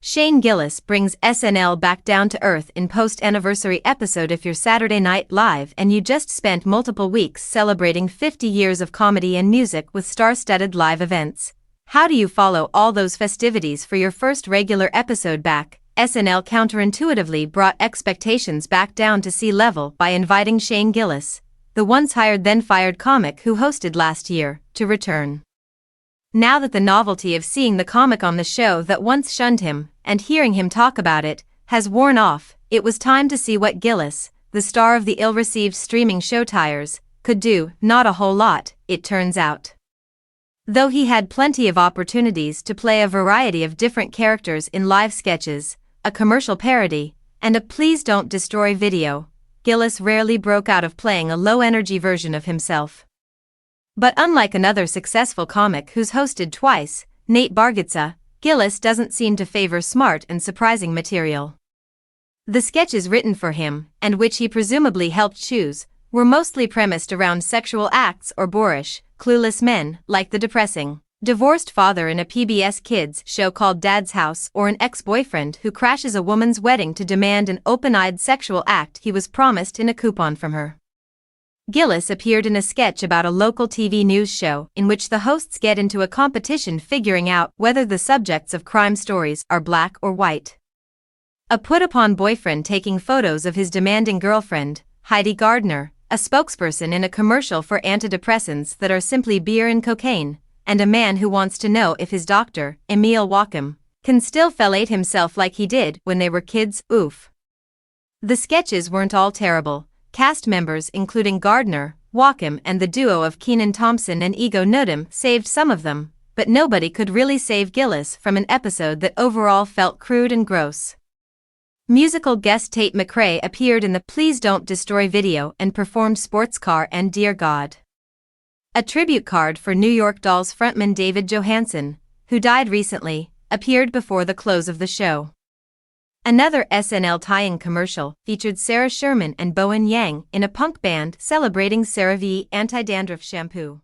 Shane Gillis brings SNL back down to earth in post-anniversary episode If You're Saturday Night Live and you just spent multiple weeks celebrating 50 years of comedy and music with star-studded live events. How do you follow all those festivities for your first regular episode back? SNL counterintuitively brought expectations back down to sea level by inviting Shane Gillis, the once hired then fired comic who hosted last year, to return. Now that the novelty of seeing the comic on the show that once shunned him, and hearing him talk about it, has worn off, it was time to see what Gillis, the star of the ill-received streaming show Tires, could do. Not a whole lot, it turns out. Though he had plenty of opportunities to play a variety of different characters in live sketches, a commercial parody, and a Please Don't Destroy video, Gillis rarely broke out of playing a low-energy version of himself. But unlike another successful comic who's hosted twice, Nate Bargatze, Gillis doesn't seem to favor smart and surprising material. The sketches written for him, and which he presumably helped choose, were mostly premised around sexual acts or boorish, clueless men, like the depressing, divorced father in a PBS Kids show called Dad's House, or an ex-boyfriend who crashes a woman's wedding to demand an open-eyed sexual act he was promised in a coupon from her. Gillis appeared in a sketch about a local TV news show in which the hosts get into a competition figuring out whether the subjects of crime stories are black or white. A put-upon boyfriend taking photos of his demanding girlfriend, Heidi Gardner, a spokesperson in a commercial for antidepressants that are simply beer and cocaine, and a man who wants to know if his doctor, Emil Wacom, can still fellate himself like he did when they were kids. Oof. The sketches weren't all terrible. Cast members including Gardner, Wacom and the duo of Kenan Thompson and Ego Nwodim saved some of them, but nobody could really save Gillis from an episode that overall felt crude and gross. Musical guest Tate McRae appeared in the Please Don't Destroy video and performed Sports Car and Dear God. A tribute card for New York Dolls frontman David Johansen, who died recently, appeared before the close of the show. Another SNL tie-in commercial featured Sarah Sherman and Bowen Yang in a punk band celebrating CeraVe anti-dandruff shampoo.